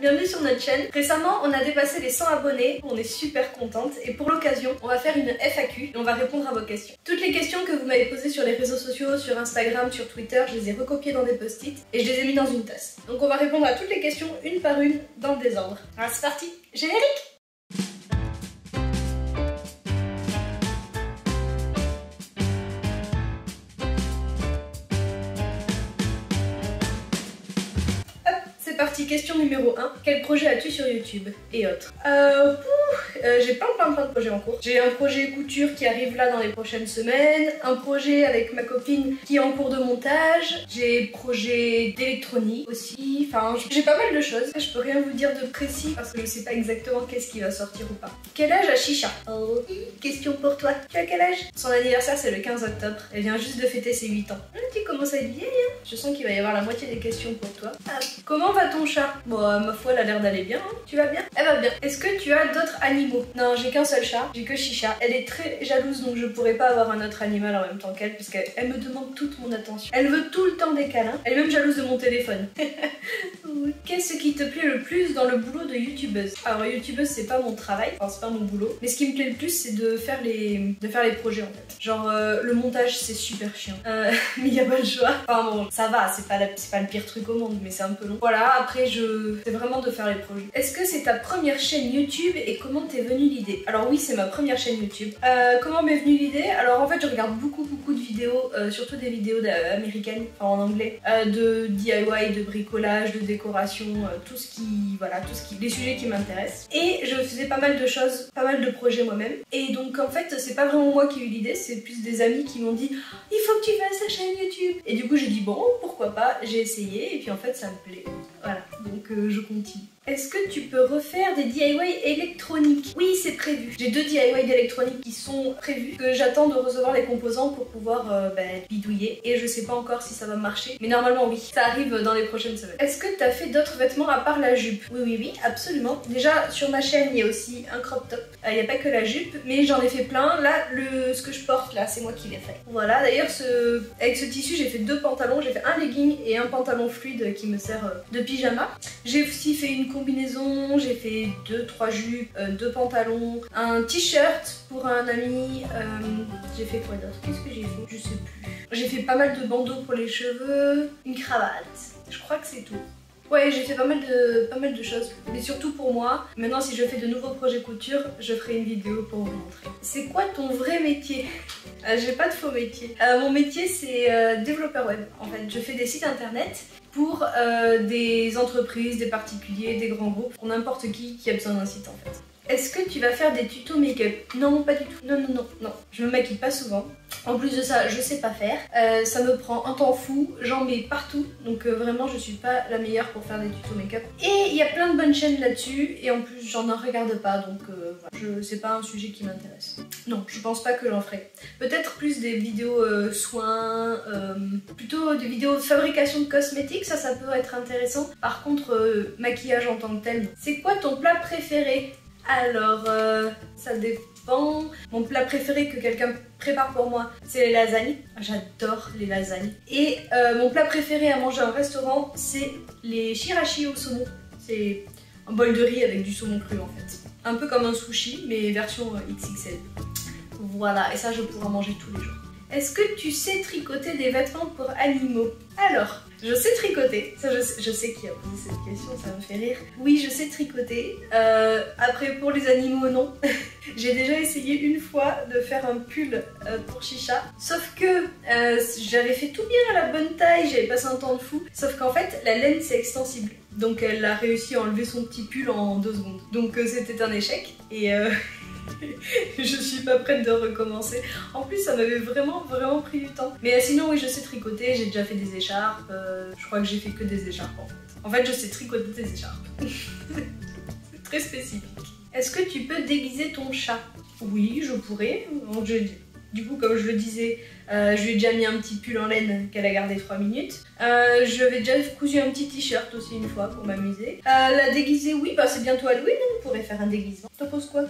bienvenue sur notre chaîne. Récemment, on a dépassé les 100 abonnés, on est super contente et pour l'occasion, on va faire une FAQ et on va répondre à vos questions. Toutes les questions que vous m'avez posées sur les réseaux sociaux, sur Instagram, sur Twitter, je les ai recopiées dans des post-it et je les ai mis dans une tasse. Donc on va répondre à toutes les questions une par une dans le désordre. Alors c'est parti, générique! Partie question numéro 1. Quel projet as-tu sur YouTube et autres? J'ai plein de projets en cours. J'ai un projet couture qui arrive là dans les prochaines semaines, un projet avec ma copine qui est en cours de montage, j'ai projet d'électronique aussi, enfin j'ai pas mal de choses. Je peux rien vous dire de précis parce que je sais pas exactement qu'est-ce qui va sortir ou pas. Quel âge a Chicha? Oh, question pour toi. Tu as quel âge? Son anniversaire c'est le 15 octobre. Elle vient juste de fêter ses 8 ans. Tu commences à être vieille hein. Je sens qu'il va y avoir la moitié des questions pour toi. Ah. Comment va ton chat? Bon, ma foi, elle a l'air d'aller bien. Hein. Tu vas bien? Elle va bien. Est-ce que tu as d'autres animaux? Non, j'ai qu'un seul chat. J'ai que Chicha. Elle est très jalouse, donc je pourrais pas avoir un autre animal en même temps qu'elle, parce qu'elle me demande toute mon attention. Elle veut tout le temps des câlins. Elle est même jalouse de mon téléphone. Qu'est-ce qui te plaît le plus dans le boulot de youtubeuse? Alors, youtubeuse, c'est pas mon travail. Enfin, c'est pas mon boulot. Mais ce qui me plaît le plus, c'est de faire les projets, en fait. Genre, le montage, c'est super chiant. Mais y a pas le choix. Enfin, bon, ça va. C'est pas le pire truc au monde, mais c'est un peu long. Voilà, après c'est vraiment de faire les projets. Est-ce que c'est ta première chaîne YouTube et comment t'es venue l'idée? Alors oui, c'est ma première chaîne YouTube. Comment m'est venue l'idée? Alors en fait, je regarde beaucoup de vidéos, surtout des vidéos américaines, enfin en anglais, de DIY, de bricolage, de décoration, tout ce qui, les sujets qui m'intéressent. Et je faisais pas mal de choses, pas mal de projets moi-même. Et donc en fait, c'est pas vraiment moi qui ai eu l'idée, c'est plus des amis qui m'ont dit il faut que tu fasses ta chaîne YouTube. Et du coup, j'ai dit bon, pourquoi pas, j'ai essayé et puis en fait, ça me plaît. Voilà, donc je continue. Est-ce que tu peux refaire des DIY électroniques? Oui, c'est prévu. J'ai 2 DIY d'électronique qui sont prévus, que j'attends de recevoir les composants pour pouvoir bidouiller. Et je sais pas encore si ça va marcher, mais normalement oui. Ça arrive dans les prochaines semaines. Est-ce que tu as fait d'autres vêtements à part la jupe? Oui, absolument. Déjà, sur ma chaîne, il y a aussi un crop top. Il n'y a pas que la jupe, mais j'en ai fait plein. Là, ce que je porte, là, c'est moi qui l'ai fait. Voilà, d'ailleurs, avec ce tissu, j'ai fait 2 pantalons. J'ai fait un legging et un pantalon fluide qui me sert de pyjama. J'ai aussi fait une combinaison, j'ai fait 2-3 jupes, 2 pantalons, un t-shirt pour un ami, j'ai fait quoi d'autre? Qu'est-ce que j'ai fait? Je sais plus. J'ai fait pas mal de bandeaux pour les cheveux, une cravate, je crois que c'est tout. Ouais, j'ai fait pas mal de choses, mais surtout pour moi. Maintenant, si je fais de nouveaux projets couture, je ferai une vidéo pour vous montrer. C'est quoi ton vrai métier? J'ai pas de faux métier. Mon métier, c'est développeur web. En fait, je fais des sites internet pour des entreprises, des particuliers, des grands groupes, pour n'importe qui a besoin d'un site en fait. Est-ce que tu vas faire des tutos make-up? Non, pas du tout. Non. Je me maquille pas souvent. En plus de ça, je sais pas faire. Ça me prend un temps fou. J'en mets partout. Donc vraiment, je suis pas la meilleure pour faire des tutos make-up. Et il y a plein de bonnes chaînes là-dessus. Et en plus, j'en regarde pas. Donc voilà. C'est pas un sujet qui m'intéresse. Non, je pense pas que j'en ferai. Peut-être plus des vidéos soins. Plutôt des vidéos de fabrication de cosmétiques. Ça peut être intéressant. Par contre, maquillage en tant que tel. C'est quoi ton plat préféré? Alors, ça dépend. Mon plat préféré que quelqu'un prépare pour moi, c'est les lasagnes. J'adore les lasagnes. Et mon plat préféré à manger en restaurant, c'est les chirashi au saumon. C'est un bol de riz avec du saumon cru en fait. Un peu comme un sushi, mais version XXL. Voilà, et ça je pourrais en manger tous les jours. Est-ce que tu sais tricoter des vêtements pour animaux? Alors, je sais tricoter, ça je sais qui a posé cette question, ça me fait rire. Oui, je sais tricoter, après pour les animaux non. J'ai déjà essayé une fois de faire un pull pour Chicha, sauf que j'avais fait tout bien à la bonne taille, j'avais passé un temps de fou, sauf qu'en fait la laine c'est extensible. Donc elle a réussi à enlever son petit pull en 2 secondes. Donc c'était un échec et je suis pas prête de recommencer. En plus ça m'avait vraiment pris du temps. Mais sinon oui je sais tricoter, j'ai déjà fait des écharpes. Je crois que j'ai fait que des écharpes en fait. En fait je sais tricoter des écharpes. C'est très spécifique. Est-ce que tu peux déguiser ton chat? Oui je pourrais. Donc, Du coup, comme je le disais, je lui ai déjà mis un petit pull en laine qu'elle a gardé 3 minutes. Je vais déjà cousu un petit t-shirt aussi une fois pour m'amuser. La déguiser, oui, bah c'est bientôt Halloween, on pourrait faire un déguisement. T'en penses quoi?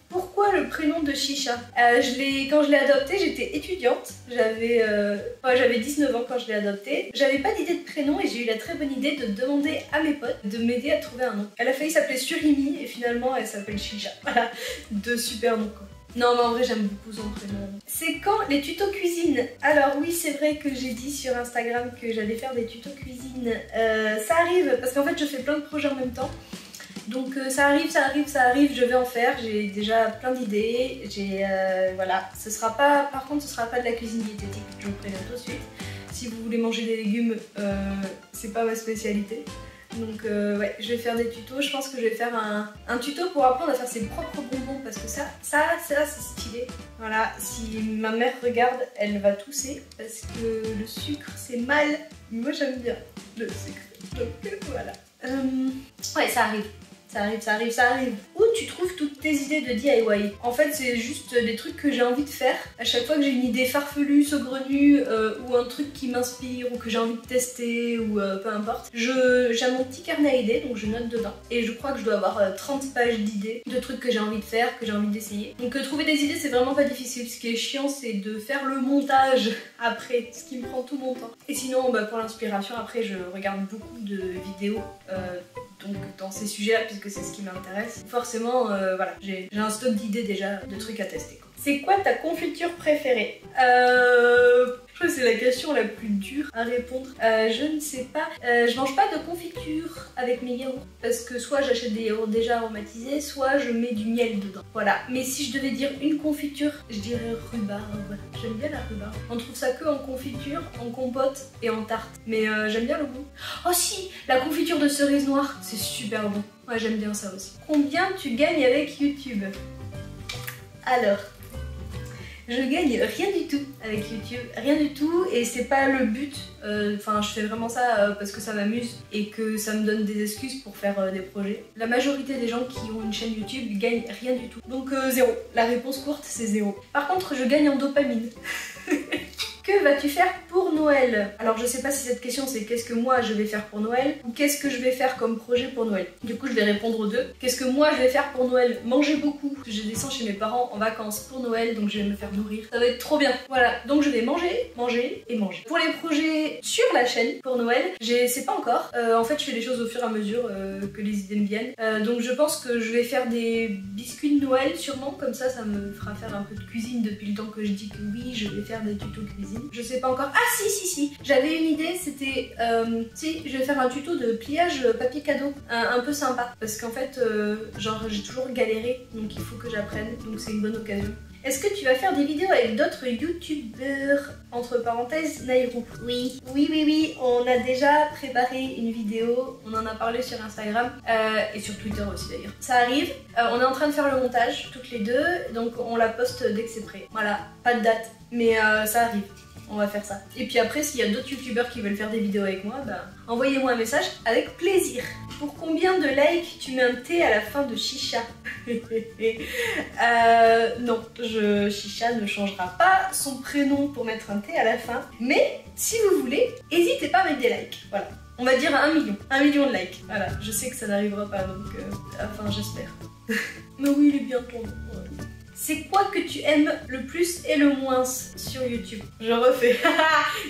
Pourquoi le prénom de Chicha? Quand je l'ai adopté, j'étais étudiante. J'avais 19 ans quand je l'ai adopté. J'avais pas d'idée de prénom et j'ai eu la très bonne idée de demander à mes potes de m'aider à trouver un nom. Elle a failli s'appeler Surimi et finalement elle s'appelle Chicha. Voilà, deux super noms quoi. Non mais en vrai j'aime beaucoup son prénom. C'est quand les tutos cuisine? Alors oui c'est vrai que j'ai dit sur Instagram que j'allais faire des tutos cuisine. Ça arrive parce qu'en fait je fais plein de projets en même temps. Donc ça arrive, je vais en faire, j'ai déjà plein d'idées, voilà. Par contre ce sera pas de la cuisine diététique, je vous préviens tout de suite. Si vous voulez manger des légumes, c'est pas ma spécialité. Donc ouais, je vais faire des tutos, je pense que je vais faire un tuto pour apprendre à faire ses propres bonbons parce que ça c'est stylé. Voilà, si ma mère regarde, elle va tousser parce que le sucre c'est mal. Moi j'aime bien le sucre, donc voilà. Ouais, ça arrive. Ça arrive. Où tu trouves toutes tes idées de DIY? En fait, c'est juste des trucs que j'ai envie de faire. À chaque fois que j'ai une idée farfelue, saugrenue, ou un truc qui m'inspire, ou que j'ai envie de tester, ou peu importe, j'ai mon petit carnet à idées, donc je note dedans. Et je crois que je dois avoir 30 pages d'idées, de trucs que j'ai envie de faire, que j'ai envie d'essayer. Donc trouver des idées, c'est vraiment pas difficile. Ce qui est chiant, c'est de faire le montage après, ce qui me prend tout mon temps. Et sinon, bah, pour l'inspiration, après, je regarde beaucoup de vidéos. Donc dans ces sujets-là, puisque c'est ce qui m'intéresse, forcément, voilà, j'ai un stock d'idées déjà, de trucs à tester, quoi. C'est quoi ta confiture préférée? Je crois que c'est la question la plus dure à répondre. Je ne sais pas. Je mange pas de confiture avec mes yaourts parce que soit j'achète des yaourts déjà aromatisés, soit je mets du miel dedans. Voilà. Mais si je devais dire une confiture, je dirais rhubarbe. J'aime bien la rhubarbe. On trouve ça que en confiture, en compote et en tarte. Mais j'aime bien le goût. Oh si, la confiture de cerise noire, c'est super bon. Ouais, j'aime bien ça aussi. Combien tu gagnes avec YouTube? Alors, je gagne rien du tout avec YouTube, rien du tout, et c'est pas le but. Enfin, je fais vraiment ça parce que ça m'amuse et que ça me donne des excuses pour faire des projets. La majorité des gens qui ont une chaîne YouTube gagnent rien du tout. Donc zéro. La réponse courte, c'est zéro. Par contre, je gagne en dopamine. Que vas-tu faire pour Noël? Alors je sais pas si cette question c'est qu'est-ce que moi je vais faire pour Noël ou qu'est-ce que je vais faire comme projet pour Noël. Du coup je vais répondre aux deux. Qu'est-ce que moi je vais faire pour Noël? Manger beaucoup. Je descends chez mes parents en vacances pour Noël, donc je vais me faire nourrir. Ça va être trop bien. Voilà, donc je vais manger, manger et manger. Pour les projets sur la chaîne pour Noël, je sais pas encore. En fait je fais les choses au fur et à mesure que les idées me viennent. Donc je pense que je vais faire des biscuits de Noël sûrement, comme ça me fera faire un peu de cuisine depuis le temps que je dis que oui je vais faire des tutos cuisine. Je sais pas encore. Ah si, j'avais une idée, c'était si je vais faire un tuto de pliage papier cadeau un peu sympa parce qu'en fait genre j'ai toujours galéré, donc il faut que j'apprenne, donc c'est une bonne occasion. Est-ce que tu vas faire des vidéos avec d'autres youtubeurs? Entre parenthèses, Nairou. Oui, on a déjà préparé une vidéo, on en a parlé sur Instagram et sur Twitter aussi d'ailleurs. Ça arrive, on est en train de faire le montage toutes les deux, donc on la poste dès que c'est prêt. Voilà, pas de date, mais ça arrive. On va faire ça. Et puis après, s'il y a d'autres youtubeurs qui veulent faire des vidéos avec moi, bah, envoyez-moi un message avec plaisir. Pour combien de likes tu mets un thé à la fin de Chicha? Non, Chicha ne changera pas son prénom pour mettre un thé à la fin. Mais si vous voulez, n'hésitez pas à mettre des likes. Voilà. On va dire 1 million. 1 million de likes. Voilà, je sais que ça n'arrivera pas, donc enfin j'espère. Mais oui, il est bien ton nom. Ouais. C'est quoi que tu aimes le plus et le moins sur YouTube? Je refais.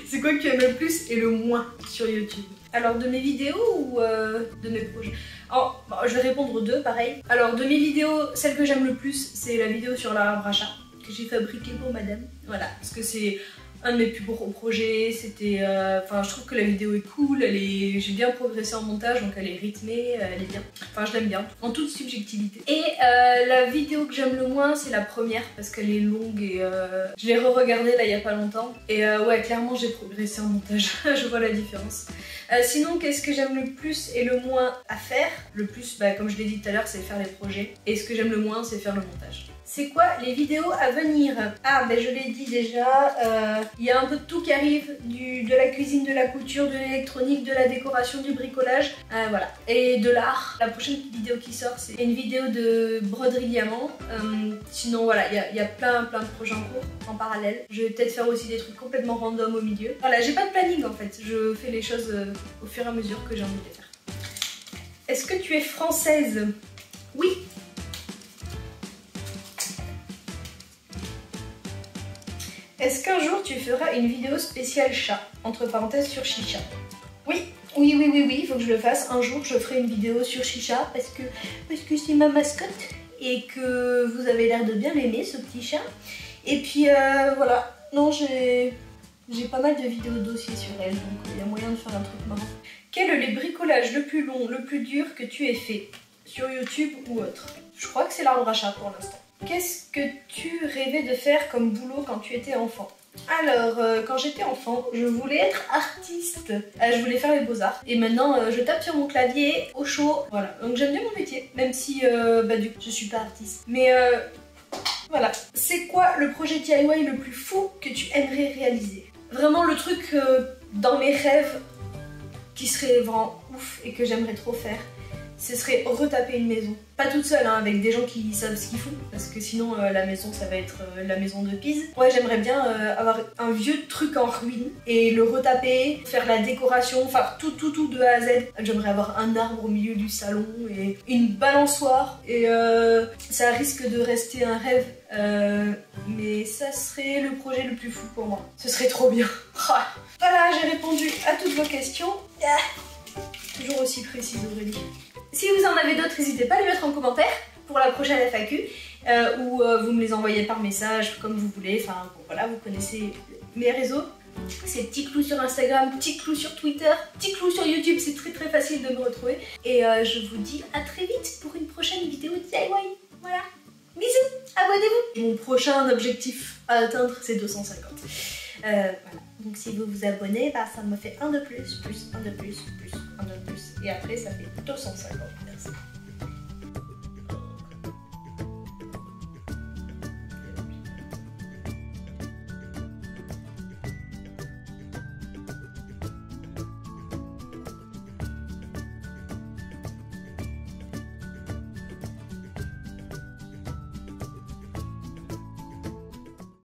C'est quoi que tu aimes le plus et le moins sur YouTube? Alors de mes vidéos ou de mes projets? Alors, bon, je vais répondre aux deux, pareil. Alors de mes vidéos, celle que j'aime le plus, c'est la vidéo sur l'arbre à chat que j'ai fabriquée pour madame. Voilà, parce que c'est un de mes plus gros projets, c'était... Enfin, je trouve que la vidéo est cool, j'ai bien progressé en montage, donc elle est rythmée, elle est bien. Enfin, je l'aime bien, en toute subjectivité. Et la vidéo que j'aime le moins, c'est la première, parce qu'elle est longue et je l'ai re-regardée là il y a pas longtemps. Et ouais, clairement, j'ai progressé en montage, je vois la différence. Sinon, qu'est-ce que j'aime le plus et le moins à faire? Le plus, bah, comme je l'ai dit tout à l'heure, c'est faire les projets. Et ce que j'aime le moins, c'est faire le montage. C'est quoi les vidéos à venir? Ah ben je l'ai dit déjà, il y a un peu de tout qui arrive, de la cuisine, de la couture, de l'électronique, de la décoration, du bricolage, voilà. Et de l'art. La prochaine vidéo qui sort, c'est une vidéo de broderie diamant. Sinon voilà, il y a plein de projets en cours, en parallèle. Je vais peut-être faire aussi des trucs complètement random au milieu. Voilà, j'ai pas de planning en fait, je fais les choses au fur et à mesure que j'ai envie de les faire. Est-ce que tu es française? Oui. Est-ce qu'un jour tu feras une vidéo spéciale chat, entre parenthèses sur Chicha? Oui, il faut que je le fasse. Un jour je ferai une vidéo sur Chicha parce que c'est ma mascotte et que vous avez l'air de bien l'aimer ce petit chat. Et puis voilà, non j'ai pas mal de vidéos dossiers sur elle, donc il y a moyen de faire un truc marrant. Quel est le bricolage le plus long, le plus dur que tu aies fait sur YouTube ou autre? Je crois que c'est l'arbre à chat pour l'instant. Qu'est-ce que tu rêvais de faire comme boulot quand tu étais enfant? Alors, quand j'étais enfant, je voulais être artiste. Je voulais faire les beaux-arts. Et maintenant, je tape sur mon clavier au chaud. Voilà, donc j'aime bien mon métier, même si du coup, je suis pas artiste. Mais voilà. C'est quoi le projet DIY le plus fou que tu aimerais réaliser? Vraiment le truc dans mes rêves qui serait vraiment ouf et que j'aimerais trop faire, ce serait retaper une maison. Pas toute seule, hein, avec des gens qui savent ce qu'ils font, parce que sinon la maison ça va être la maison de Pise. Ouais, j'aimerais bien avoir un vieux truc en ruine et le retaper, faire la décoration, enfin tout de A à Z. J'aimerais avoir un arbre au milieu du salon et une balançoire et ça risque de rester un rêve, mais ça serait le projet le plus fou pour moi. Ce serait trop bien. Voilà, j'ai répondu à toutes vos questions. Toujours aussi précise, Aurélie. Si vous en avez d'autres, n'hésitez pas à les mettre en commentaire pour la prochaine FAQ ou vous me les envoyez par message comme vous voulez. Enfin bon, voilà, vous connaissez mes réseaux. C'est Petit Clou sur Instagram, Petit Clou sur Twitter, Petit Clou sur YouTube, c'est très facile de me retrouver. Et je vous dis à très vite pour une prochaine vidéo DIY. Voilà, bisous, abonnez-vous. Mon prochain objectif à atteindre, c'est 250. Voilà. Donc si vous vous abonnez, bah, ça me fait un de plus, plus un de plus, plus un de plus. Et après ça fait 250. Merci.